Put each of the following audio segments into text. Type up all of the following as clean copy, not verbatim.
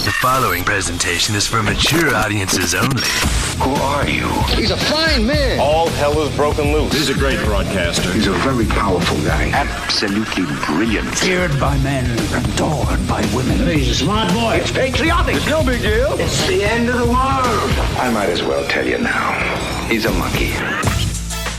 The following presentation is for mature audiences only. Who are you? He's a fine man. All hell is broken loose. He's a great broadcaster. He's a very powerful guy. Absolutely brilliant. Feared by men, adored by women. He's a smart boy. It's patriotic. It's no big deal. It's the end of the world. I might as well tell you now. He's a monkey.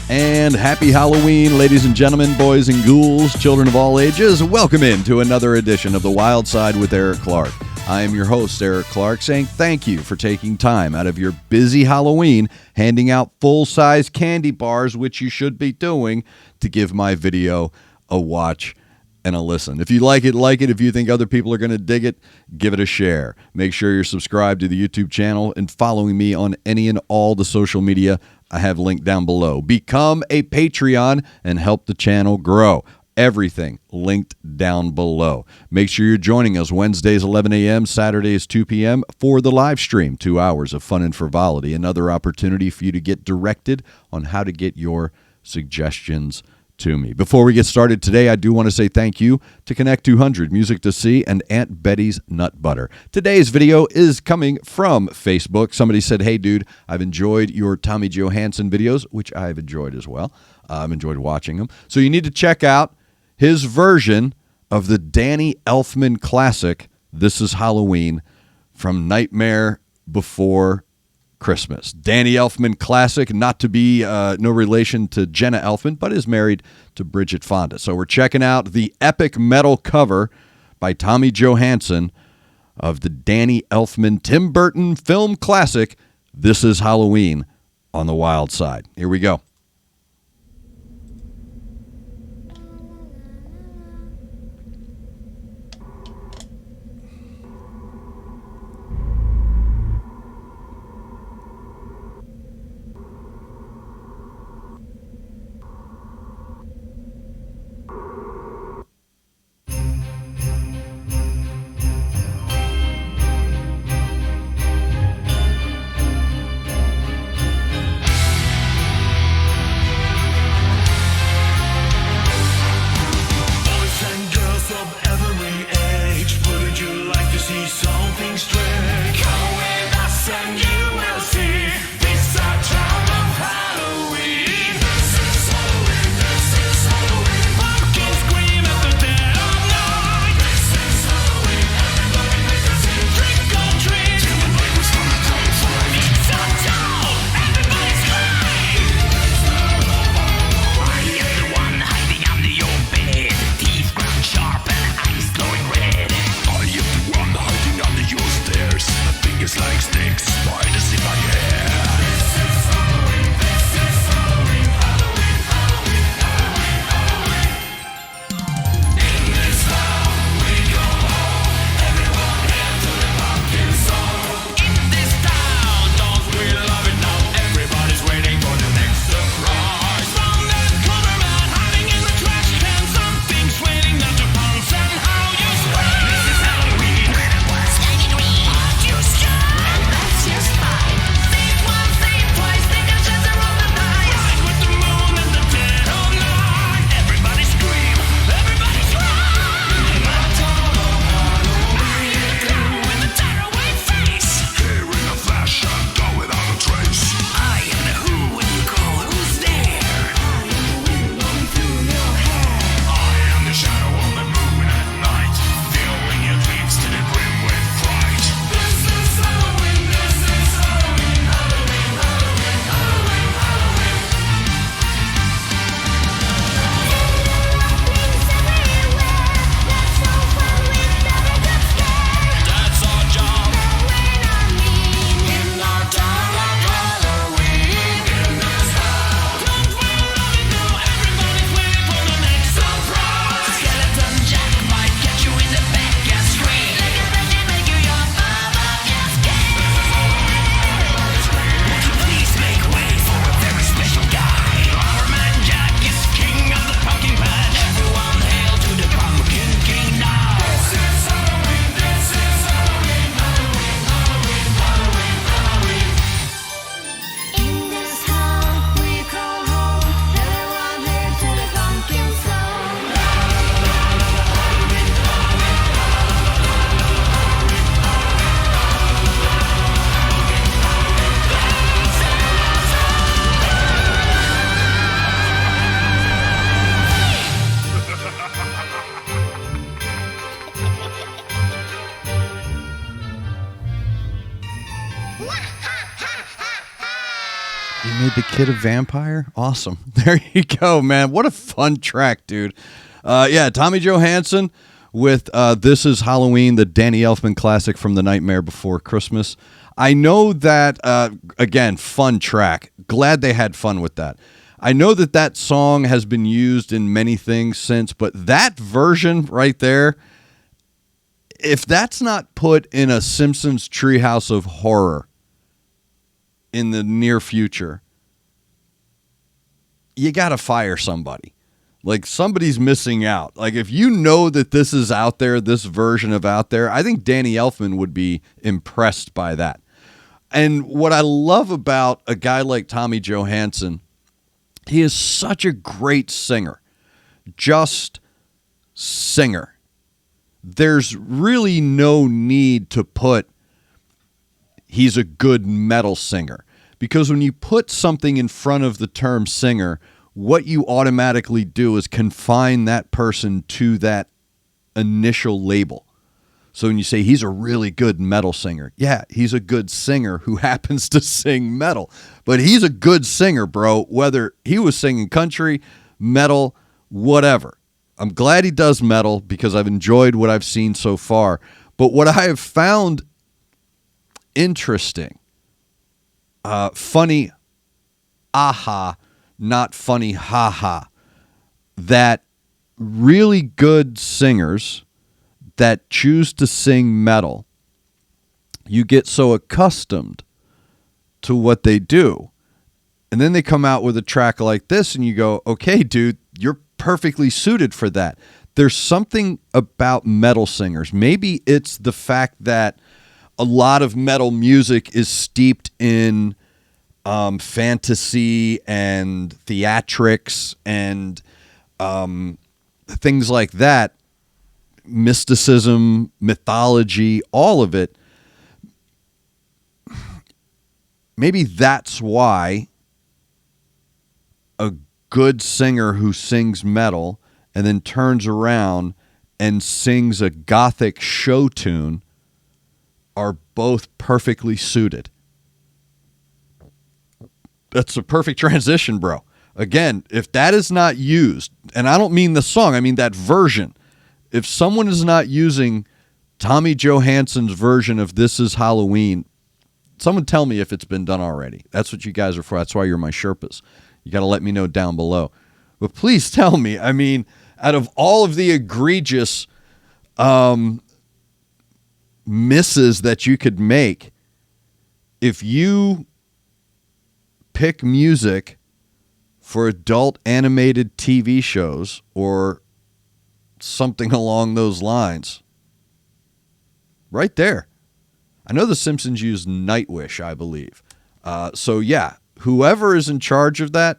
And happy Halloween, ladies and gentlemen, boys and ghouls, children of all ages. Welcome into another edition of The Wild Side with Eric Clark. I am your host, Eric Clark, saying thank you for taking time out of your busy Halloween, handing out full-size candy bars, which you should be doing, to give my video a watch and a listen. If you like it, like it. If you think other people are going to dig it, give it a share. Make sure you're subscribed to the YouTube channel and following me on any and all the social media I have linked down below. Become a Patreon and help the channel grow. Everything linked down below. Make sure you're joining us Wednesdays 11 a.m., Saturdays 2 p.m. for the live stream. 2 hours of fun and frivolity. Another opportunity for you to get directed on how to get your suggestions to me. Before we get started today, I do want to say thank you to Connect 200, Music to See, and Aunt Betty's Nut Butter. Today's video is coming from Facebook. Somebody said, hey, dude, I've enjoyed your Tommy JOHANSSON videos, which I've enjoyed as well. I've enjoyed watching them. So you need to check out his version of the Danny Elfman classic, This Is Halloween, from Nightmare Before Christmas. Danny Elfman classic, not to be no relation to Jenna Elfman, but is married to Bridget Fonda. So we're checking out the epic metal cover by Tommy JOHANSSON of the Danny Elfman Tim Burton film classic, This Is Halloween, on the Wild Side. Here we go. made the kid a vampire? Awesome. There you go, man. What a fun track, dude. Tommy Johansson with This Is Halloween, the Danny Elfman classic from The Nightmare Before Christmas. I know that, again, fun track. Glad they had fun with that. I know that song has been used in many things since, but that version right there, if that's not put in a Simpsons Treehouse of Horror in the near future, you got to fire somebody. Like, somebody's missing out. Like, if you know that this is out there, this version of out there, I think Danny Elfman would be impressed by that. And what I love about a guy like Tommy Johansson, he is such a great singer. Just singer. There's really no need to put he's a good metal singer. Because when you put something in front of the term singer, what you automatically do is confine that person to that initial label. So when you say he's a really good metal singer, yeah, he's a good singer who happens to sing metal. But he's a good singer, bro, whether he was singing country, metal, whatever. I'm glad he does metal because I've enjoyed what I've seen so far. But what I have found interesting, funny, aha, not funny, haha, that really good singers that choose to sing metal, you get so accustomed to what they do. And then they come out with a track like this and you go, okay, dude, you're perfectly suited for that. There's something about metal singers. Maybe it's the fact that a lot of metal music is steeped in fantasy and theatrics and things like that, mysticism, mythology, all of it. Maybe that's why a good singer who sings metal and then turns around and sings a gothic show tune are both perfectly suited. That's a perfect transition, bro. Again, if that is not used, and I don't mean the song, I mean that version. If someone is not using Tommy Johansson's version of This Is Halloween, someone tell me if it's been done already. That's what you guys are for. That's why you're my Sherpas. You got to let me know down below. But please tell me, I mean, out of all of the egregious misses that you could make, if you pick music for adult animated TV shows or something along those lines, right there. I know the Simpsons use Nightwish, I believe. So yeah, whoever is in charge of that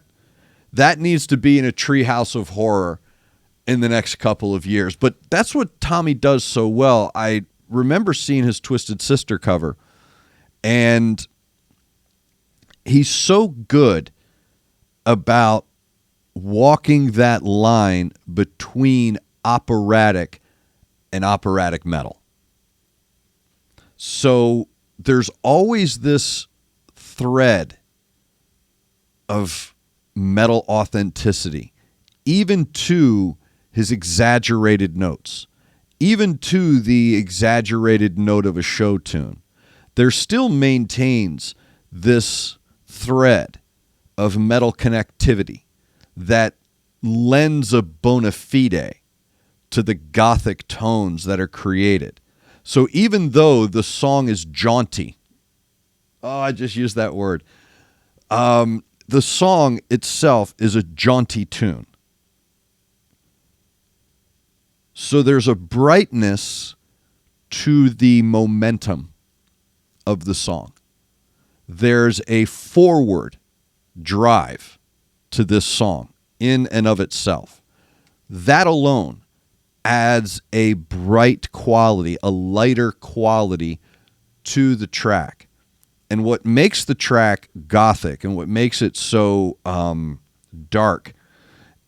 needs to be in a treehouse of horror in the next couple of years. But that's what Tommy does so well. I remember seeing his Twisted Sister cover, and he's so good about walking that line between operatic and operatic metal. So there's always this thread of metal authenticity, even to his exaggerated notes, even to the exaggerated note of a show tune. There still maintains this thread of metal connectivity that lends a bona fide to the gothic tones that are created. So even though the song is jaunty, I just used that word, the song itself is a jaunty tune. So there's a brightness to the momentum of the song. There's a forward drive to this song in and of itself. That alone adds a bright quality, a lighter quality to the track. And what makes the track gothic and what makes it so dark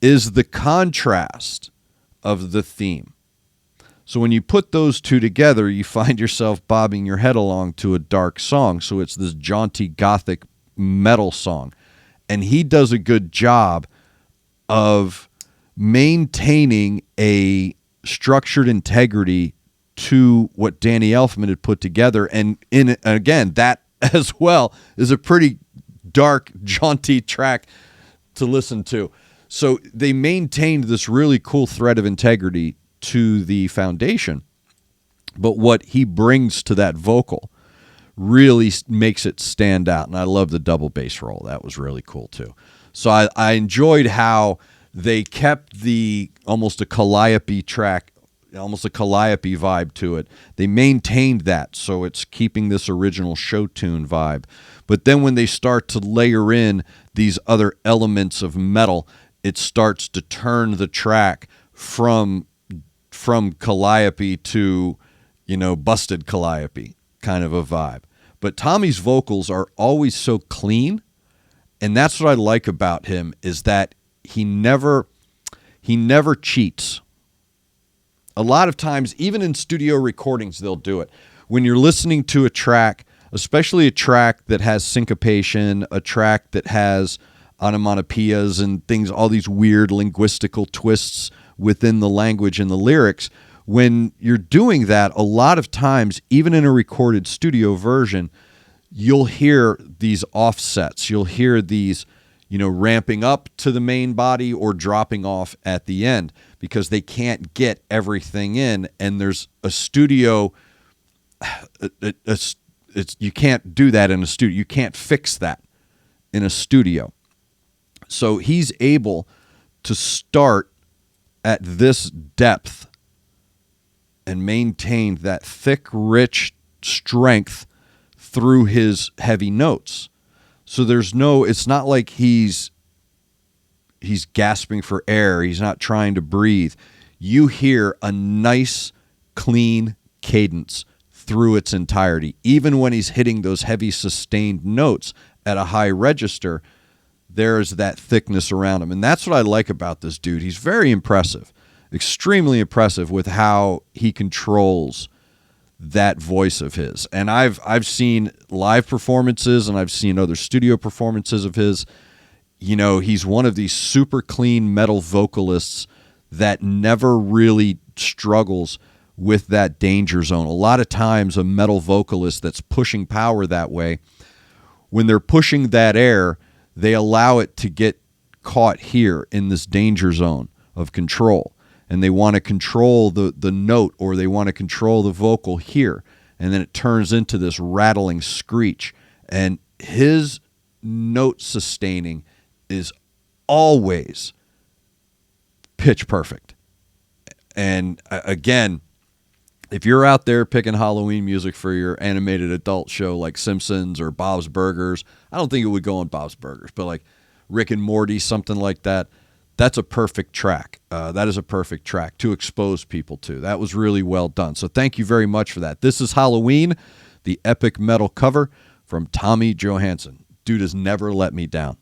is the contrast of the theme. So when you put those two together, you find yourself bobbing your head along to a dark song. So it's this jaunty gothic metal song. And he does a good job of maintaining a structured integrity to what Danny Elfman had put together. And again, that as well is a pretty dark, jaunty track to listen to. So they maintained this really cool thread of integrity to the foundation. But what he brings to that vocal really makes it stand out. And I love the double bass roll. That was really cool too. So I enjoyed how they kept the almost a calliope track, almost a calliope vibe to it. They maintained that, so it's keeping this original show tune vibe. But then when they start to layer in these other elements of metal, it starts to turn the track from calliope to, busted calliope kind of a vibe. But Tommy's vocals are always so clean, and that's what I like about him, is that he never cheats. A lot of times, even in studio recordings, they'll do it. When you're listening to a track, especially a track that has syncopation, a track that has onomatopoeias and things, all these weird linguistical twists within the language and the lyrics, when you're doing that, a lot of times, even in a recorded studio version, you'll hear these offsets. You'll hear these, ramping up to the main body or dropping off at the end because they can't get everything in. And there's a studio, you can't do that in a studio. You can't fix that in a studio. So he's able to start at this depth and maintain that thick, rich strength through his heavy notes. So it's not like he's gasping for air. He's not trying to breathe. You hear a nice, clean cadence through its entirety. Even when he's hitting those heavy sustained notes at a high register, there's that thickness around him. And that's what I like about this dude. He's very impressive, extremely impressive with how he controls that voice of his. And I've seen live performances and I've seen other studio performances of his. He's one of these super clean metal vocalists that never really struggles with that danger zone. A lot of times a metal vocalist that's pushing power that way, when they're pushing that air, they allow it to get caught here in this danger zone of control. And they want to control the note, or they want to control the vocal here. And then it turns into this rattling screech. And his note sustaining is always pitch perfect. And again, if you're out there picking Halloween music for your animated adult show like Simpsons or Bob's Burgers, I don't think it would go on Bob's Burgers, but like Rick and Morty, something like that, that's a perfect track. That is a perfect track to expose people to. That was really well done. So thank you very much for that. This is Halloween, the epic metal cover from Tommy Johansson. Dude has never let me down,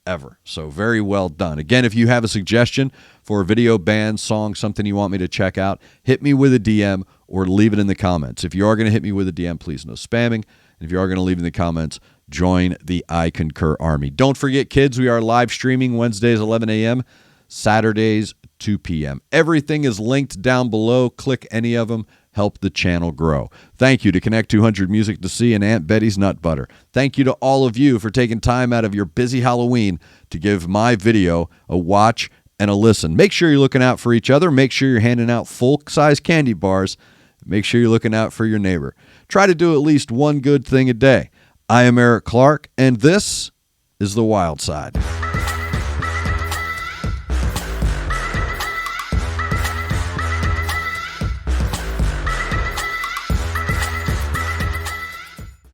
ever. So very well done. Again, if you have a suggestion for a video, band, song, something you want me to check out, hit me with a DM or leave it in the comments. If you are going to hit me with a DM, please no spamming. And if you are going to leave in the comments, join the I Concur Army. Don't forget, kids, we are live streaming Wednesdays 11 a.m., Saturdays 2 p.m. Everything is linked down below. Click any of them. Help the channel grow. Thank you to Connect 200 Music to See and Aunt Betty's Nut Butter. Thank you to all of you for taking time out of your busy Halloween to give my video a watch and a listen. Make sure you're looking out for each other. Make sure you're handing out full-size candy bars. Make sure you're looking out for your neighbor. Try to do at least one good thing a day. I am Eric Clark, and this is The Wild Side.